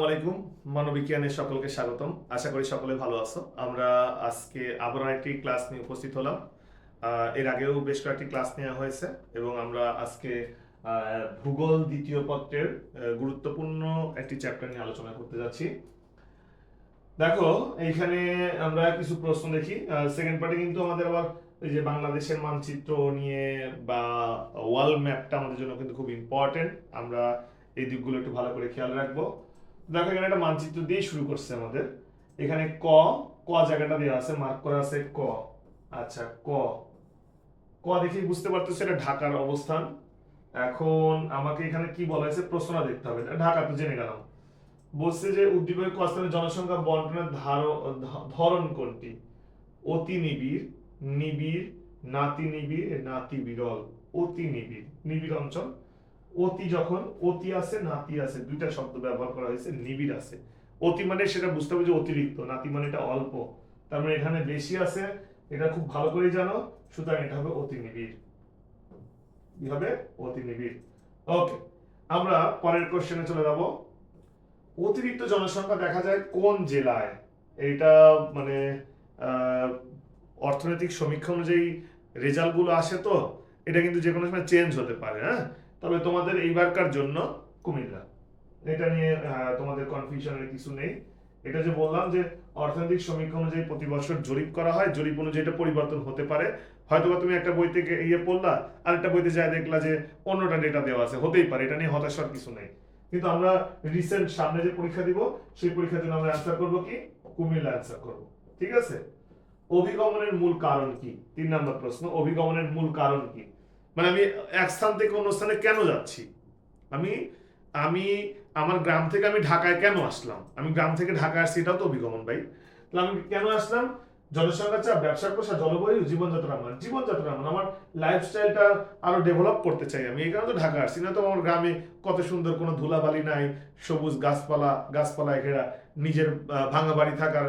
আসসালামাইকুম। মানবিজ্ঞানের সকলকে স্বাগতম। আশা করি সকলে ভালো আছো। আমরা আজকে আবার একটি ক্লাস নিয়ে উপস্থিত হলাম। এর আগেও বেশ কয়েকটি ক্লাস নেওয়া হয়েছে এবং আমরা আজকে ভূগোল দ্বিতীয় পত্রের গুরুত্বপূর্ণ একটি চ্যাপ্টার নিয়ে আলোচনা করতে যাচ্ছি। দেখো, এইখানে আমরা কিছু প্রশ্ন দেখি। সেকেন্ড পার্টে কিন্তু আমাদের আবার এই যে বাংলাদেশের মানচিত্র নিয়ে বা ওয়ার্ল্ড ম্যাপটা আমাদের জন্য কিন্তু খুব ইম্পর্টেন্ট। আমরা এই দিকগুলো একটু ভালো করে খেয়াল রাখবো। দেখো, এখানে একটা মানচিত্র দিয়ে শুরু করছে আমাদের। এখানে ক ক জায়গাটা দেওয়া আছে, মার্ক করা আছে ক। আচ্ছা, ক ক দেখি বুঝতে পারতেছি এটা ঢাকার অবস্থান। এখন আমাকে এখানে কি বলা হয়েছে প্রশ্নটা দেখতে হবে। ঢাকা তো জেনে গেলাম। বলছে যে উদ্দীপকের ক স্থানের জনসংখ্যা বন্টনের ধরন কোনটি? অতি নিবিড়, নিবিড়, নাতি নিবিড়, নাতি বিরল। অতি নিবিড়, নিবিড় অঞ্চল। অতি যখন অতি আছে নাতি আছে দুইটা শব্দ ব্যবহার করা হয়েছে, নিবিড় আছে। অতি মানে সেটা বুঝতে হবে যে অতিরিক্ত, নাতি মানে এটা অল্প, তার মানে এখানে বেশি আছে, এটা খুব ভালো করে জানো। সুতরাং এটা হবে অতি নিবিড়। কি হবে? অতি নিবিড়। ওকে, আমরা পরের কোশ্চেনে চলে যাব। অতিরিক্ত জনসংখ্যা দেখা যায় কোন জেলায়? এটা মানে অর্থনৈতিক সমীক্ষা অনুযায়ী রেজাল্ট গুলো আসে, তো এটা কিন্তু যে কোনো সময় চেঞ্জ হতে পারে। হ্যাঁ, তবে তোমাদের এইবারকার জন্য কুমিল্লা। এটা নিয়ে তোমাদের কনফিউশনের কিছু নেই। এটা যে বললাম যে অর্থনৈতিক সমীক্ষা অনুযায়ী প্রতি বছর জরিপ করা হয়, জরিপ অনুযায়ী এটা পরিবর্তন হতে পারে। হয়তোবা তুমি একটা বই থেকে পড়লা, আর একটা বইতে যায় দেখলা যে অন্যটা ডেটা দেওয়া আছে, হতেই পারে, এটা নিয়ে হতাশার কিছু নেই। কিন্তু আমরা রিসেন্ট সামনে যে পরীক্ষা দিব, সেই পরীক্ষার জন্য আমরা অ্যান্সার করব কি? কুমিল্লা অ্যান্সার করব। ঠিক আছে। অভিগমনের মূল কারণ কি? 3 নম্বর প্রশ্ন, অভিগমনের মূল কারণ কি? মানে আমি এক স্থান থেকে অন্য স্থানে কেন যাচ্ছি? আমি আমি আমার গ্রাম থেকে আমি ঢাকায় কেন আসলাম? আমি গ্রাম থেকে ঢাকা আসছি, এটাও তো অভিগমন ভাই। তাহলে আমি কেন আসলাম? জনসংখ্যার চাপ, ব্যবসার প্রসার, জলবায়ু, জীবনযাত্রার মান। জীবনযাত্রার মান, আমার লাইফস্টাইলটা আরো ডেভেলপ করতে চাই আমি, এই কারণে তো ঢাকা আসছি। না তো আমার গ্রামে কত সুন্দর, কোনো ধুলাবালি নাই, সবুজ গাছপালায় ঘেরা, নিজের ভাঙা বাড়ি থাকার,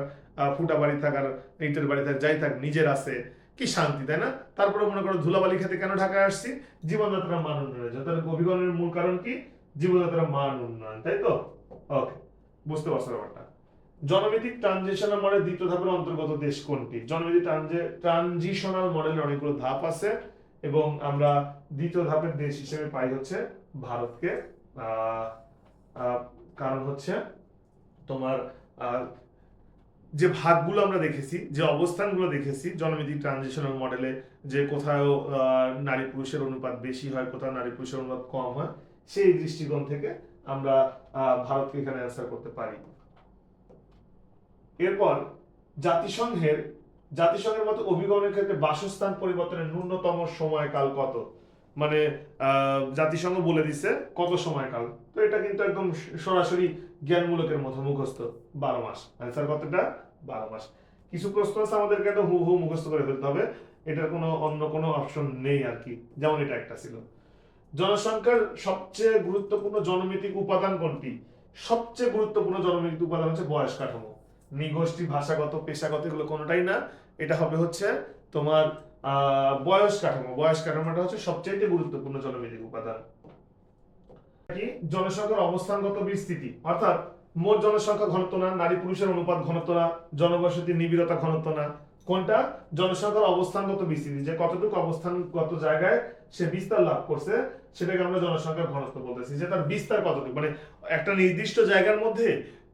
ফুটা বাড়ি থাকার, ইটের বাড়ি থাকার, যাই থাক নিজের আছে, কি শান্তি, তাই না? তারপরে মনে করো ধুলাবালি খেতে কেন ঢাকায় আসছি? জীবনযাত্রার মান উন্নয়নের জন্য। তাহলে অভিগমনের মূল কারণ কি? জীবনযাত্রার মান উন্নয়ন, তাই তো? ওকে, বুঝতে পারছো ব্যাপারটা। জনভিত্তিক ট্রানজিশনাল মডেল দ্বিতীয় ধাপের অন্তর্গত দেশ কোনটি? জনভিত্তিক ট্রানজিশনাল মডেলের অনেকগুলো ধাপ আছে এবং আমরা দ্বিতীয় ধাপের দেশ হিসেবে পাই হচ্ছে ভারতকে। কারণ হচ্ছে তোমার যে ভাগগুলো আমরা দেখেছি, যে অবস্থানগুলো দেখেছি জনভিত্তিক ট্রানজিশনাল মডেলে, যে কোথাও নারী পুরুষের অনুপাত বেশি হয়, কোথাও নারী পুরুষের অনুপাত কম হয়, সেই দৃষ্টিকোণ থেকে আমরা ভারতকে এখানে অ্যান্সার করতে পারি। এরপর জাতিসংঘের জাতিসংঘের মতো অভিগমনের ক্ষেত্রে বাসস্থান পরিবর্তনের ন্যূনতম সময়কাল কত? মানে জাতিসংঘ বলে দিছে কত সময়কাল, তো এটা কিন্তু একদম সরাসরি জ্ঞানমূলকের মতো মুখস্থ। 12 মাস। অ্যান্সার কতটা? 12 মাস। কিছু প্রশ্ন আছে আমাদেরকে একদম হু মুখস্থ করে ফেলতে হবে, এটার কোনো অন্য কোনো অপশন নেই আর কি। যেমন এটা একটা ছিল। জনসংখ্যার সবচেয়ে গুরুত্বপূর্ণ জনমিতিক উপাদান কোনটি? সবচেয়ে গুরুত্বপূর্ণ জনমিতিক উপাদান হচ্ছে বয়স কাঠামো। নৃগোষ্ঠী, ভাষাগত, পেশাগত এগুলো কোনোটাই না। এটা হবে হচ্ছে তোমার বয়স কাঠামো। বয়স কাঠামোটা হচ্ছে সবচেয়ে গুরুত্বপূর্ণ জনমিতিক উপাদান। কি? জনসংখ্যার অবস্থানগত বিস্তৃতি, অর্থাৎ মোট জনসংখ্যা ঘনত্ব না, নারী পুরুষের অনুপাত ঘনত্ব না, জনবসতি নিবিড়তা ঘনত্ব না। কোনটা? জনসংখ্যার অবস্থানগত বিস্তৃতি, যে কতটুকু অবস্থানগত জায়গায় সে বিস্তার লাভ করছে, সেটাকে আমরা জনসংখ্যার ঘনত্ব বলতেছি। যে তার বিস্তার কতটুকু, মানে একটা নির্দিষ্ট জায়গার মধ্যে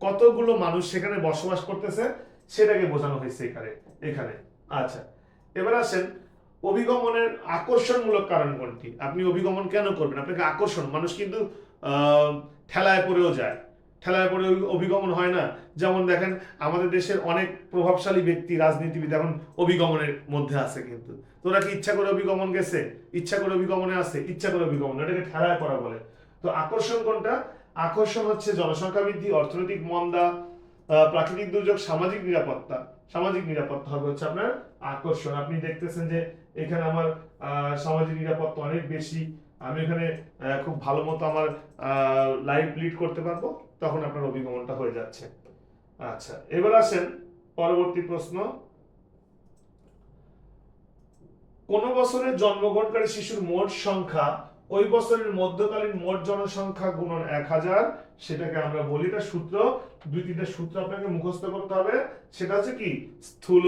কতগুলো মানুষ সেখানে বসবাস করতেছে, সেটাকে বোঝানো হয়েছে এখানে। আচ্ছা, এবার আসেন অভিগমনের আকর্ষণমূলক কারণ কোনটি? আপনি অভিগমন কেন করবেন? আপনাকে আকর্ষণ, মানুষ কিন্তু ঠেলায় পড়েও যায়, ঠেলায় পড়ে অভিগমন হয় না। যেমন দেখেন আমাদের দেশের অনেক প্রভাবশালী ব্যক্তি, রাজনীতিবিদ এখন অভিগমনের মধ্যে আছে, কিন্তু তোরা কি ইচ্ছা করে অভিগমন গেছে? ইচ্ছা করে অভিগমনে আছে? ইচ্ছা করে অভিগমন, এটাকে ঠেলায় পড়া বলে। তো আকর্ষণ কোনটা? আকর্ষণ হচ্ছে জনসংখ্যা বৃদ্ধি, অর্থনৈতিক মন্দা, প্রাকৃতিক দুর্যোগ, সামাজিক নিরাপত্তা। সামাজিক নিরাপত্তা হবে হচ্ছে আপনার আকর্ষণ। আপনি দেখতেছেন যে এখানে আমার সামাজিক নিরাপত্তা অনেক বেশি, আমি এখানে খুব ভালো মতো আমার লাইফ লিড করতে পারবো, তখন আপনার অভিগমনটা হয়ে যাচ্ছে। আচ্ছা, এবার আসেন পরবর্তী প্রশ্ন। কোন বছরে জন্মগ্রহণকারী শিশুর মোট সংখ্যা ওই বছরের মধ্যকালীন মোট জনসংখ্যা গুণন 1000 সেটাকে আমরা বলি, এটা সূত্র, 2-3টা সূত্র আপনাকে মুখস্থ করতে হবে। সেটা হচ্ছে কি, স্থূল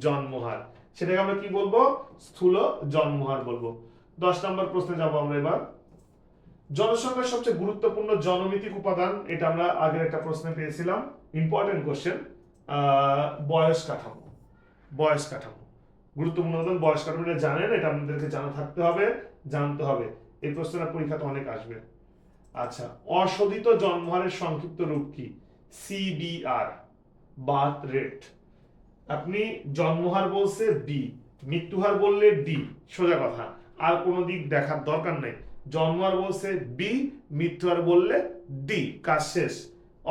জন্মহার। সেটাকে আমরা কি বলবো, স্থূল জন্মহার বলবো। 10 নম্বর প্রশ্নে যাব আমরা এবার। জনসংখ্যার সবচেয়ে গুরুত্বপূর্ণ জনমিতিক উপাদান, এটা আমরা আগের একটা প্রশ্নে পেয়েছিলাম, ইম্পর্টেন্ট কোশ্চেন। বয়স কাঠামো। বয়স কাঠামো গুরুত্বপূর্ণ উপাদান, বয়স কাঠামো, এটা জানেন, এটা আপনাদেরকে জানা থাকতে হবে, জানতে হবে। এই প্রশ্নটা পরীক্ষাতে অনেক আসবে। আচ্ছা, অশোধিত জন্মহারের সংক্ষিপ্ত রূপ কি? CBR, birth rate. আপনি জন্মহার বলছে বি, মৃত্যুহার বললে ডি, সোজা কথা, আর কোনো দিক দেখার দরকার নেই। জন্মহার বলছে বি, মৃত্যুহার বললে ডি, কাজ শেষ,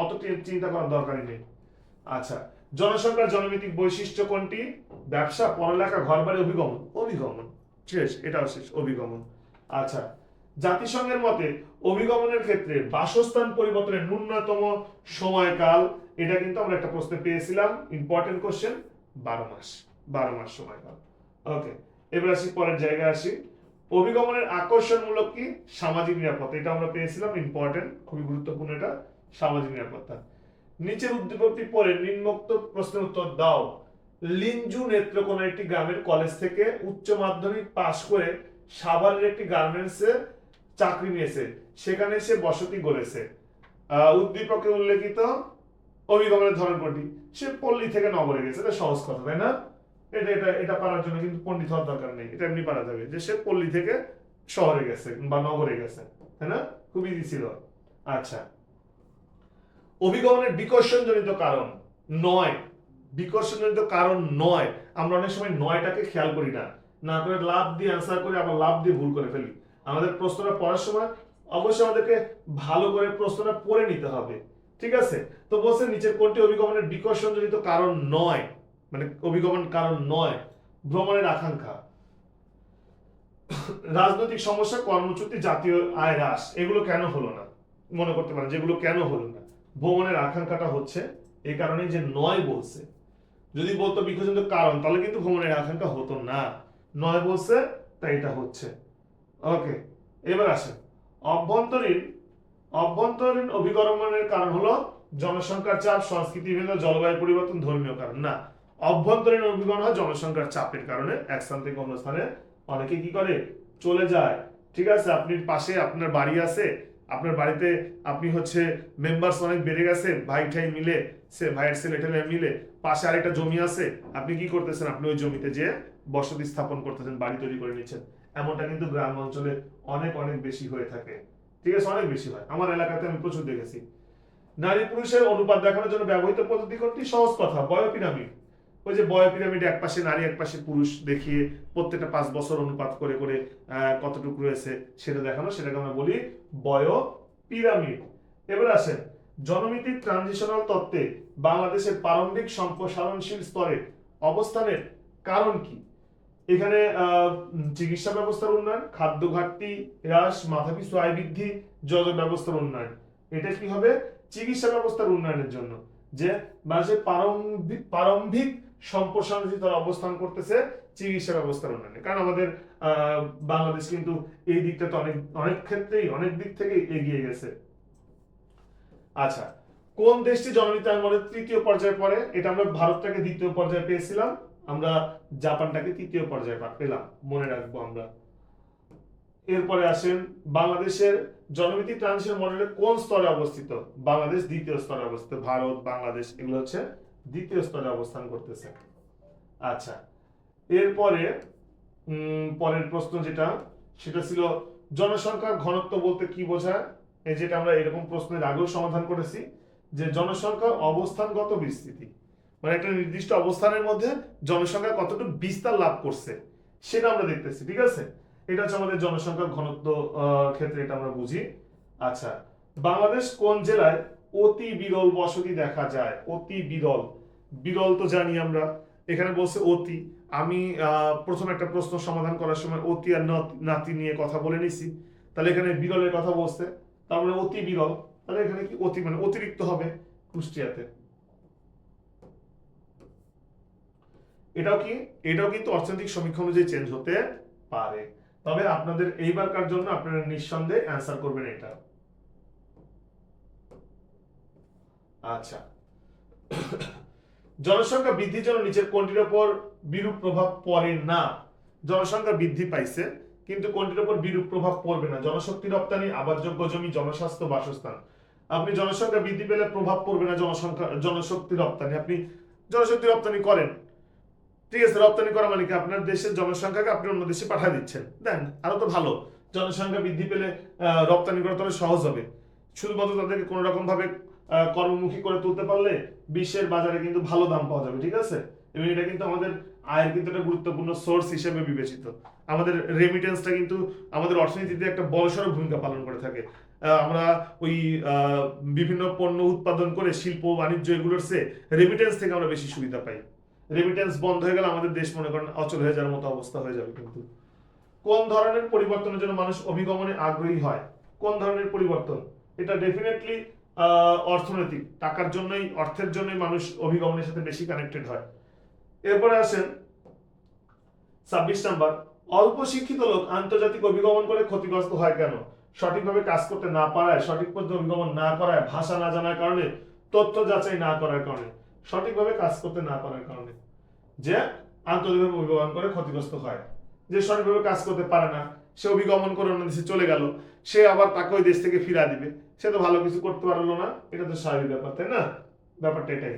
অত চিন্তা করার দরকারই নেই। আচ্ছা, জনসংখ্যার জনমিতিক বৈশিষ্ট্য কোনটি? ব্যবসা, পড়ালেখা, ঘরবাড়ি, অভিগমন। অভিগমন শেষ, এটাও শেষ, অভিগমন। আচ্ছা, জাতিসংঘের মতে অভিগমনের ক্ষেত্রে বাসস্থান পরিবর্তনের ন্যূনতম সময়কাল, এটা কিন্তু আমরা একটা প্রশ্নে পেয়েছিলাম, ইম্পর্টেন্ট কোশ্চেন, 12 মাস। 12 মাস সময়কাল। ওকে, এবার আসি পরের জায়গায় আসি। অভিগমনের আকর্ষণমূলক কি? সামাজিক নিরাপত্তা, এটা আমরা পেয়েছিলাম, ইম্পর্টেন্ট, খুবই গুরুত্বপূর্ণ এটা, সামাজিক নিরাপত্তা। নিচের উদ্দীপকটি পড়ে নিম্নোক্ত প্রশ্নের উত্তর দাও। লিঞ্জু নেত্রকোনা একটি গ্রামের কলেজ থেকে উচ্চ মাধ্যমিক পাশ করে সাভারের একটি গার্মেন্টসে চাকরি নিয়েছে, সেখানে সে বসতি গড়েছে। উদ্দীপকে উল্লেখিত অভিগমনের ধরন কোনটি? সে পল্লী থেকে নগরে গেছে, এটা সহজ কথা, তাই না? এটা এটা এটা পারার জন্য কিন্তু পণ্ডিত হওয়ার দরকার নেই, এটা এমনি পারা যাবে, যে সে পল্লী থেকে শহরে গেছে বা নগরে গেছে, তাই না? খুব ইজি ছিল। আচ্ছা, অভিগমনের বিকর্ষণজনিত কারণ 9, বিকর্ষণজনিত কারণ 9, আমরা অনেক সময় 9টাকে খেয়াল করি না, না করে লাভ দিয়ে অ্যান্সার করি, আবার লাভ দিয়ে ভুল করে ফেলি। আমাদের প্রশ্নটা পড়ার সময় অবশ্যই আমাদেরকে ভালো করে প্রশ্নটা পড়ে নিতে হবে, ঠিক আছে? তো বলছে নিচের কোনটি অভিগমনের বিকর্ষণজনিত কারণ 9, মানে অভিগমন কারণ 9? ভ্রমণের আকাঙ্ক্ষা, রাজনৈতিক সমস্যা, কর্মচ্যুতি, জাতীয় আয় হ্রাস। এগুলো কেন হলো না মনে করতে পারেন, যেগুলো কেন হলো না? ভ্রমণের আকাঙ্ক্ষাটা হচ্ছে এই কারণে যে 9 বলছে, যদি বলতো বিকর্ষণজনিত কারণ তাহলে কিন্তু ভ্রমণের আকাঙ্ক্ষা হতো না, 9 বলছে তাই এটা হচ্ছে। ওকে, এবার আসেন অভ্যন্তরীণ অভ্যন্তরীণ অভিগমনের কারণ হলো জনসংখ্যার চাপ, সংস্কৃতি ভিন্ন, জলবায়ু পরিবর্তন, ধর্মীয় কারণ। না, অভ্যন্তরীণ অভিগমন হয় জনসংখ্যার চাপের কারণে, এক স্থান থেকে অন্য স্থানে অনেকে কি করে, চলে যায়। ঠিক আছে, আপনি পাশে আপনার বাড়ি আছে, আপনার বাড়িতে আপনি হচ্ছে মেম্বারস অনেক বেড়ে গেছে, ভাই ঠাই মিলে, সে ভাইয়ের ছেলে টেলে মিলে, পাশে আরেকটা জমি আছে, আপনি কি করতেছেন, আপনি ওই জমিতে যে বসতি স্থাপন করতেছেন, বাড়ি তৈরি করে নিচ্ছেন। এমনটা কিন্তু গ্রাম অঞ্চলে অনেক অনেক বেশি হয়ে থাকে, ঠিক আছে, অনেক বেশি হয়, আমার এলাকাতে আমি প্রচুর দেখেছি। নারী পুরুষের অনুপাত দেখানোর জন্য ব্যবহৃত পদ্ধতি কোনটি? সহজ কথা, বয় পিরামিড। ওই যে বয় পিরামিডে এক পাশে নারী এক পাশে পুরুষ দেখিয়ে প্রত্যেকটা 5 বছর অনুপাত করে করে কতটুকু রয়েছে সেটা দেখানো, সেটাকে আমরা বলি বয় পিরামিড। এবার আসেন জনমিতিক ট্রানজিশনাল তত্ত্বে বাংলাদেশের প্রারম্ভিক সম্প্রসারণশীল স্তরে অবস্থানের কারণ কি? এখানে চিকিৎসা ব্যবস্থার উন্নয়ন, খাদ্য ঘাটতি হ্রাস, মাথাপিছু আয় বৃদ্ধি, যোগাযোগ ব্যবস্থার উন্নয়ন। এটা কি হবে? চিকিৎসা ব্যবস্থার উন্নয়নের জন্য, যে মানুষের প্রারম্ভিক সম্প্রসারণশীল অবস্থান করতেছে চিকিৎসা ব্যবস্থার উন্নয়নে, কারণ আমাদের বাংলাদেশ কিন্তু এই দিকটাতে অনেক অনেক ক্ষেত্রেই অনেক দিক থেকে এগিয়ে গেছে। আচ্ছা, কোন দেশটি জনমিতার মধ্যে তৃতীয় পর্যায়ে পড়ে? এটা আমরা ভারতটাকে দ্বিতীয় পর্যায়ে পেয়েছিলাম, আমরা জাপানটাকে তৃতীয় পর্যায়ে পেলাম, মনে রাখবো আমরা। এরপরে আসেন বাংলাদেশের জনমিতি ট্রানজিশন মডেলে কোন স্তরে অবস্থিত? বাংলাদেশ দ্বিতীয় স্তরে অবস্থিত, ভারত বাংলাদেশ এগুলো হচ্ছে দ্বিতীয় স্তরে অবস্থান করতেছে। আচ্ছা, এরপরে পরের প্রশ্ন যেটা, সেটা ছিল জনসংখ্যার ঘনত্ব বলতে কি বোঝায়? এই যেটা আমরা এরকম প্রশ্নের আগেও সমাধান করেছি, যে জনসংখ্যার অবস্থানগত বিস্তৃতি, মানে একটা নির্দিষ্ট অবস্থানের মধ্যে জনসংখ্যা কতটুকু বিস্তার লাভ করছে সেটা আমরা দেখতেছি, ঠিক আছে? এটা হচ্ছে আমাদের জনসংখ্যার ঘনত্ব ক্ষেত্রে এটা আমরা বুঝি। আচ্ছা, বাংলাদেশ কোন জেলায় অতি বিরল বসতি দেখা যায়? অতি বিরল, বিরল তো জানি আমরা, এখানে বলছে অতি। আমি প্রথম একটা প্রশ্ন সমাধান করার সময় অতি আর নাতি নিয়ে কথা বলে নিছি, তাহলে এখানে বিরলের কথা বলছে, তার মানে অতি বিরল, তাহলে এখানে কি অতি মানে অতিরিক্ত হবে কুষ্টিয়াতে। এটাও কিন্তু অর্থনৈতিক সমীক্ষা অনুযায়ী চেঞ্জ হতে পারে, তবে আপনাদের এইবারকার জন্য আপনারা নিঃসন্দেহে অ্যান্সার করবেন এটা। আচ্ছা, জনসংখ্যা বৃদ্ধির জন্য নিচের কোনটির উপর বিরূপ প্রভাব পড়ে না? জনসংখ্যা বৃদ্ধি পাইছে কিন্তু কোনটির উপর বিরূপ প্রভাব পড়বে না? জনশক্তি রপ্তানি, আবাসযোগ্য জমি, জনস্বাস্থ্য, বাসস্থান। আপনি জনসংখ্যা বৃদ্ধি পেলে প্রভাব পড়বে না জনশক্তি রপ্তানি। আপনি জনশক্তি রপ্তানি করেন, ঠিক আছে, রপ্তানি করা মানে কি আপনার দেশের জনসংখ্যাকে আপনি অন্য দেশে পাঠিয়ে দিচ্ছেন, দেন আরো তো ভালো। জনসংখ্যা বৃদ্ধি পেলে রপ্তানি করা তাহলে সহজ হবে। শুধুমাত্র তাদেরকে কোনো রকম ভাবে কর্মমুখী করে তুলতে পারলে বিশ্বের বাজারে কিন্তু ভালো দাম পাওয়া যাবে, ঠিক আছে। এবং এটা কিন্তু আমাদের আয়ের কিন্তু একটা গুরুত্বপূর্ণ সোর্স হিসেবে বিবেচিত। আমাদের রেমিটেন্সটা কিন্তু আমাদের অর্থনীতিতে একটা বড়সড় ভূমিকা পালন করে থাকে। আমরা ওই বিভিন্ন পণ্য উৎপাদন করে শিল্প বাণিজ্য এগুলোর চেয়ে রেমিটেন্স থেকে আমরা বেশি সুবিধা পাই। রেমিটেন্স বন্ধ হয়ে গেলে আমাদের দেশ মনে করেন অচল হয়ে যাওয়ার মতো অবস্থা হয়ে যাবে। কিন্তু কোন ধরনের পরিবর্তনের জন্য মানুষ অভিগমনে আগ্রহী হয়? কোন ধরনের পরিবর্তন? এটা ডেফিনেটলি অর্থনৈতিক, টাকার জন্যই, অর্থের জন্যই মানুষ অভিগমনের সাথে বেশি কানেক্টেড হয়। এরপরে আসেন 26 নাম্বার, অল্প শিক্ষিত লোক আন্তর্জাতিক অভিগমন করে ক্ষতিগ্রস্ত হয় কেন? সঠিকভাবে কাজ করতে না পারায়, সঠিক পদ্ধতি অভিগমন না করায়, ভাষা না জানার কারণে, তথ্য যাচাই না করার কারণে। সঠিকভাবে কাজ করতে না পারার কারণে যে আন্তর্জাতিক অভিগমন করে ক্ষতিগ্রস্ত হয়। যে সঠিকভাবে কাজ করতে পারে না, সে অভিগমন করে অন্য দেশে চলে গেল, সে আবার তাকে ওই দেশ থেকে ফিরা দিবে, সে তো ভালো কিছু করতে পারলো না, এটা তো স্বাভাবিক ব্যাপার, তাই না? ব্যাপারটা এটাই।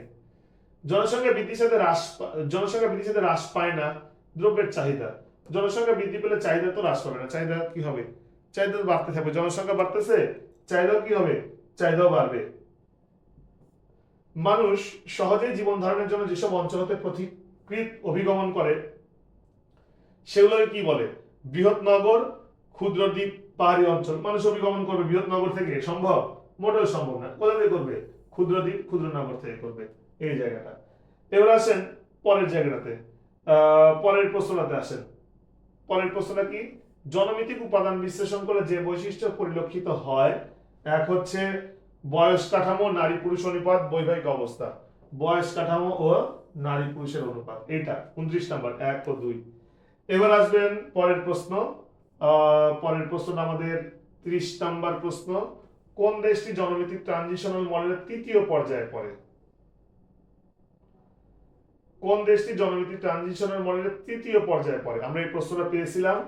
জনসংখ্যা বৃদ্ধির সাথে হ্রাস পায় না দ্রব্যের চাহিদা। জনসংখ্যা বৃদ্ধি পেলে চাহিদা তো হ্রাস পাবে না, চাহিদা কি হবে? চাহিদা তো বাড়তে থাকবে। জনসংখ্যা বাড়তেছে, চাহিদাও কি হবে? চাহিদাও বাড়বে। মানুষ সহজেই জীবন ধারণের জন্য যেসব অঞ্চল হতে পথিকৃত অভিগমন করে সেগুলোকে কি বলে? বৃহৎ নগর, ক্ষুদ্র দ্বীপ, পাহাড়ি অঞ্চল। মানুষ অভিগমন করবে বৃহৎ নগর থেকে? সম্ভব? মোটেও সম্ভব না। কোথা থেকে করবে? ক্ষুদ্র দ্বীপ, ক্ষুদ্র নগর থেকে করবে, এই জায়গাটা। এবার আসেন পরের জায়গাটাতে, পরের প্রশ্নটাতে আসেন। পরের প্রশ্নটা কি? জনমিতিক উপাদান বিশ্লেষণ করে যে বৈশিষ্ট্য পরিলক্ষিত হয়, এক হচ্ছে বয়স কাঠামো, নারী পুরুষ অনুপাত, বৈবাহিক অবস্থা। বয়স কাঠামো ও নারী পুরুষের অনুপাত, এইটা 29 নাম্বার, 1 ও 2। এবার আসবেন পরের প্রশ্ন। পরের প্রশ্নটা আমাদের 30 নাম্বার প্রশ্ন। কোন দেশটি জনমিতিক ট্রানজিশনাল মডেলের তৃতীয় পর্যায়ে পড়ে? কোন দেশটি জনমিতি ট্রানজিশনাল মডেলের তৃতীয় পর্যায়ে পড়ে? আমরা এই প্রশ্নটা পেয়েছিলাম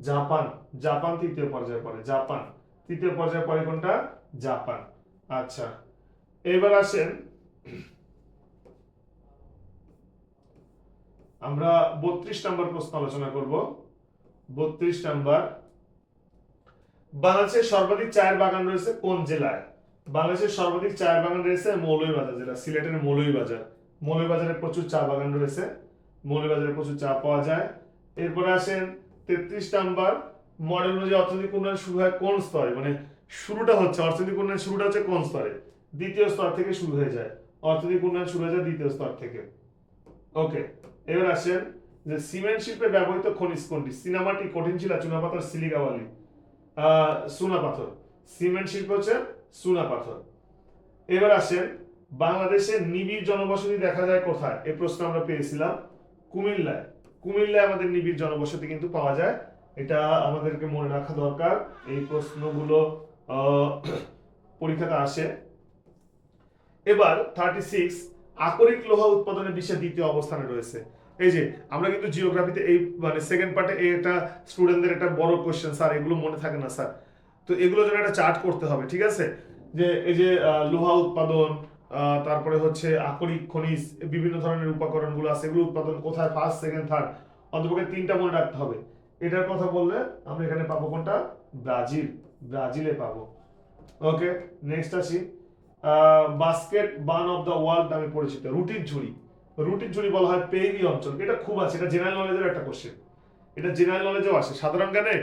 জাপান। জাপান তৃতীয় পর্যায়ে পড়ে। জাপান তৃতীয় পর্যায়ে পড়ে কোনটা? জাপান। আচ্ছা, এবার আসেন আমরা 32 নাম্বার প্রশ্ন আলোচনা করব। 32 নাম্বার, বাংলাদেশের সর্বাধিক চায়ের বাগান রয়েছে কোন জেলায়? বাংলাদেশের সর্বাধিক চায়ের বাগান রয়েছে মৌলভীবাজার জেলা, সিলেটের মৌলভীবাজার। মৌলভীবাজারে প্রচুর চা বাগান রয়েছে, মৌলভীবাজারে প্রচুর চা পাওয়া যায়। এরপরে আসেন 33 নাম্বার, মডেল অনুযায়ী অর্থনৈতিক উন্নয়ন শুরু হয় কোন স্তরে? মানে শুরুটা হচ্ছে, অর্থনৈতিক উন্নয়ন শুরুটা হচ্ছে কোন স্তরে? দ্বিতীয় স্তর থেকে শুরু হয়ে যায়। অর্থনৈতিক উন্নয়ন শুরু হয়ে যায় দ্বিতীয় স্তর থেকে। ওকে, এবার আসেন যে সিমেন্ট শিল্পে ব্যবহৃত খনিজ কোনটি? চীনামাটি, কঠিন শিলা, চুনাপাথর, সিলিকা বালি। চুনা পাথর। সিমেন্ট শিল্প হচ্ছে চুনা পাথর। এবার আসেন বাংলাদেশের নিবিড় জনবসতি দেখা যায় কোথায়? এই প্রশ্ন আমরা পেয়েছিলাম কুমিল্লায়। কুমিল্লায় আমাদের নিবিড় জনবসতি কিন্তু পাওয়া যায়, এটা আমাদেরকে মনে রাখা দরকার। এই প্রশ্নগুলো পরীক্ষাতে আসে। এবার 36, আকরিক লোহা উৎপাদনে বিশ্বের দ্বিতীয় অবস্থানে রয়েছে। এই যে আমরা কিন্তু জিওগ্রাফিতে এই মানে সেকেন্ড পার্টে এটা স্টুডেন্টদের একটা বড় কোশ্চেন, স্যার এগুলো মনে থাকে না স্যার, তো এগুলো যেন একটা চার্ট করতে হবে, ঠিক আছে। যে এই যে লোহা উৎপাদন, তারপরে হচ্ছে আকরিক খনিজ, বিভিন্ন ধরনের উপকরণগুলো আছে, এগুলো উৎপাদন কোথায়, ফার্স্ট সেকেন্ড থার্ড, অন্তপক্ষে 3টা মনে রাখতে হবে। এটার কথা বললে আমরা এখানে পাবো কোনটা? ব্রাজিল। ব্রাজিলে পাবো। ওকে, নেক্সট আসি। Basket bun of the world নামে পরিচিত রুটির ঝুড়ি। রুটির ঝুড়ি বলা হয় পেইরি অঞ্চল। এটা খুব আছে, এটা জেনারেল নলেজের একটা কোশ্চেন, এটা জেনারেল নলেজেও আসে। সাধারণ জ্ঞানে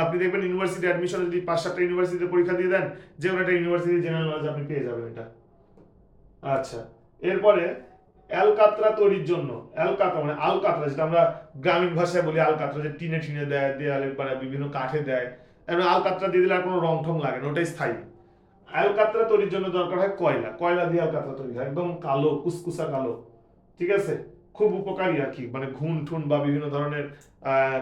আপনি দেখবেন ইউনিভার্সিটি অ্যাডমিশন যদি 5-7টা ইউনিভার্সিটিতে পরীক্ষা দিয়ে দেন, যে কোনো একটা ইউনিভার্সিটি জেনারেল নলেজ আপনি পেয়ে যাবেন এটা। আচ্ছা, এরপরে অ্যালকাতরা তৈরির জন্য, অ্যালকাতরা মানে আলকাতরা, যেটা আমরা গ্রামীণ ভাষায় বলি আলকাতরা, যে টিনে টিনে দেয়, দেয়ালে মানে বিভিন্ন কাঠে দেয়, আলকাতরা দিয়ে দিলে আর কোনো রং ঠং লাগে না, ওটাই স্থায়ী। অ্যালকাতরা তৈরির জন্য দরকার হয় কয়লা। কয়লা দিয়ে অ্যালকাতরা তৈরি হয়, একদম কালো কুসকুসা কালো, ঠিক আছে। খুব উপকারী আর কি, মানে ঘুণ ঠুন বা বিভিন্ন ধরনের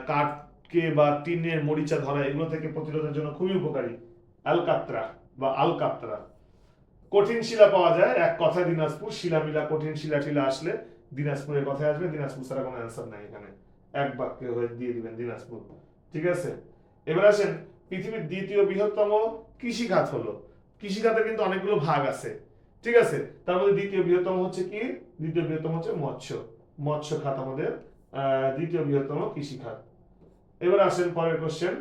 কাঠকে বা টিনের মরিচা ধরা এগুলো থেকে প্রতিরোধের জন্য খুবই উপকারী অ্যালকাতরা বা আলকাতরা। কঠিন শিলা পাওয়া যায়, এক কথায় দিনাজপুর, শিলা মিলা কঠিন শিলা টিলা আসলে দিনাজপুরের কথায় আসবে, দিনাজপুর ছাড়া কোনো অ্যান্সার নাই এখানে, এক বাক্যে হয়ে দিয়ে দিবেন দিনাজপুর। ঠিক আছে, এবার আসেন পৃথিবীর দ্বিতীয় বৃহত্তম কৃষি খাত হলো, কৃষি খাতের কিন্তু অনেকগুলো ভাগ আছে। ঠিক আছে, তার মধ্যে দ্বিতীয় বৃহত্তম হচ্ছে কি? দ্বিতীয় বৃহত্তম হচ্ছে মৎস্য, মৎস্য খাত আমাদের দ্বিতীয় বৃহত্তম কৃষি খাত। এবার আসেন পরের কোশ্চেন,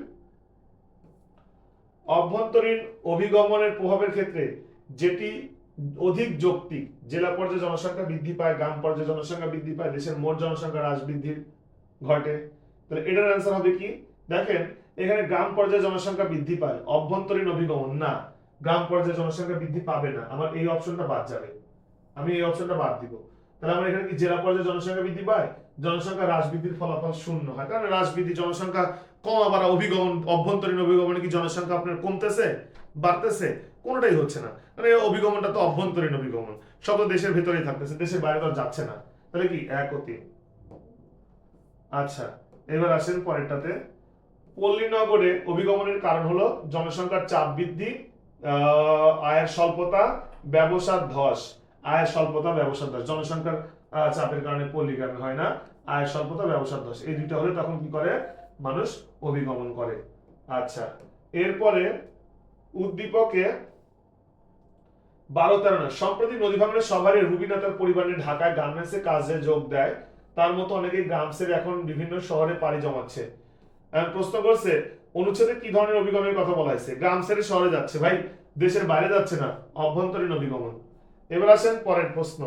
অভ্যন্তরীণ অভিগমনের প্রভাবের ক্ষেত্রে যেটি অধিক যৌক্তিক, জেলা পর্যায়ে জনসংখ্যা বৃদ্ধি পায়, গ্রাম পর্যায়ে জনসংখ্যা বৃদ্ধি পায়, দেশের মোট জনসংখ্যা হ্রাস বৃদ্ধি ঘটে। তাহলে এটার অ্যান্সার হবে কি? দেখেন এখানে গ্রাম পর্যায়ে জনসংখ্যা বৃদ্ধি পায়, অভ্যন্তরীণ অভিগমন না, গ্রাম পর্যায়ে জনসংখ্যা বৃদ্ধি পাবে না, আমার এই অপশনটা বাদ যাবে, আমি এই অপশনটা বাদ দিব। তাহলে আমরা এখানে কি জেলা পর্যায়ে জনসংখ্যা বৃদ্ধি পায়, জনসংখ্যা হ্রাস বৃদ্ধির ফলাফল শূন্য হয়, কারণ হ্রাস বৃদ্ধি জনসংখ্যা কমা বাড়া অভিগমন, অভ্যন্তরীণ অভিগমনে কি জনসংখ্যা আপনার কমতেছে বাড়তেছে? কোনোটাই হচ্ছে না, মানে অভিগমনটা তো অভ্যন্তরীণ অভিগমন, সব তো দেশের ভেতরেই থাকতেছে, দেশের বাইরে তো যাচ্ছে না। তাহলে কি 1 ও 3। আচ্ছা, এবার আসেন পরেরটাতে, পল্লী নগরে অভিগমনের কারণ হলো জনসংখ্যার চাপ বৃদ্ধি, আয়ের স্বল্পতা, ব্যবসার ধস। আয়ের স্বল্পতা, ব্যবসার ধস, জনসংখ্যার চাপের কারণে পল্লী গ্রামে হয় না, আয়ের স্বল্পতা, ব্যবসার ধস, এই দুইটা হলে তখন কি করে মানুষ অভিগমন করে। আচ্ছা, এরপরে উদ্দীপকে 12-13 সম্প্রতি নদী ভাঙনের সভারে রুবিনা তার পরিবার নিয়ে ঢাকায় গার্মেন্টসে কাজে যোগ দেয়, তার মতো অনেকেই গ্রাম ছেড়ে এখন বিভিন্ন শহরে পাড়ি জমাচ্ছে। প্রশ্ন করছে অনুচ্ছেদে কি ধরনের অভিগমনের কথা বলা হয়েছে? গ্রাম ছেড়ে শহরে যাচ্ছে ভাই, দেশের বাইরে যাচ্ছে না, অভ্যন্তরীণ অভিগমন। এবার আসেন পরের প্রশ্ন,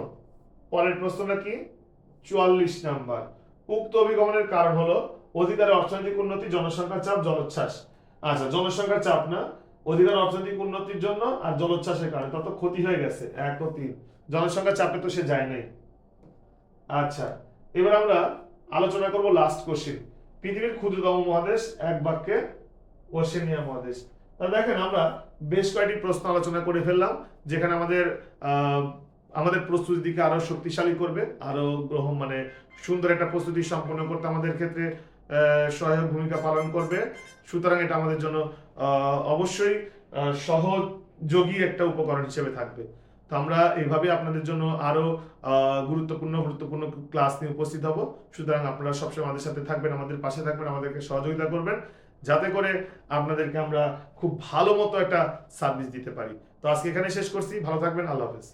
পরের প্রশ্নটা কি? 44 নাম্বার, উক্ত অভিগমনের কারণ হলো অধিকারের অর্থনৈতিক উন্নতি, জনসংখ্যার চাপ, জলোচ্ছ্বাস। আচ্ছা, জনসংখ্যার চাপ না, অধিকার অর্থনৈতিক উন্নতির জন্য আর জলোচ্ছ্বাসের কারণে, তত ক্ষতি হয়ে গেছে 1 ও 3, জনসংখ্যার চাপে তো সে যায় নাই। আচ্ছা, এবার আমরা আলোচনা করব লাস্ট কোশ্চেন, পৃথিবীর ক্ষুদ্রতম মহাদেশ, এক বাক্যে ওশেনিয়া মহাদেশ। তা দেখেন আমরা বেশ কয়েকটি প্রশ্ন আলোচনা করে ফেললাম, যেখানে আমাদের প্রস্তুতিকে আরো শক্তিশালী করবে, আরো গ্রহণ মানে সুন্দর একটা প্রস্তুতি সম্পন্ন করতে আমাদের ক্ষেত্রে সহায়ক ভূমিকা পালন করবে। সুতরাং এটা আমাদের জন্য অবশ্যই সহযোগী একটা উপকরণ হিসেবে থাকবে। তো আমরা এইভাবে আপনাদের জন্য আরো গুরুত্বপূর্ণ ক্লাস নিয়ে উপস্থিত হব। সুতরাং আপনারা সবসময় আমাদের সাথে থাকবেন, আমাদের পাশে থাকবেন, আমাদেরকে সহযোগিতা করবেন, যাতে করে আপনাদেরকে আমরা খুব ভালো মতো একটা সার্ভিস দিতে পারি। তো আজকে এখানে শেষ করছি, ভালো থাকবেন, আল্লাহ হাফেজ।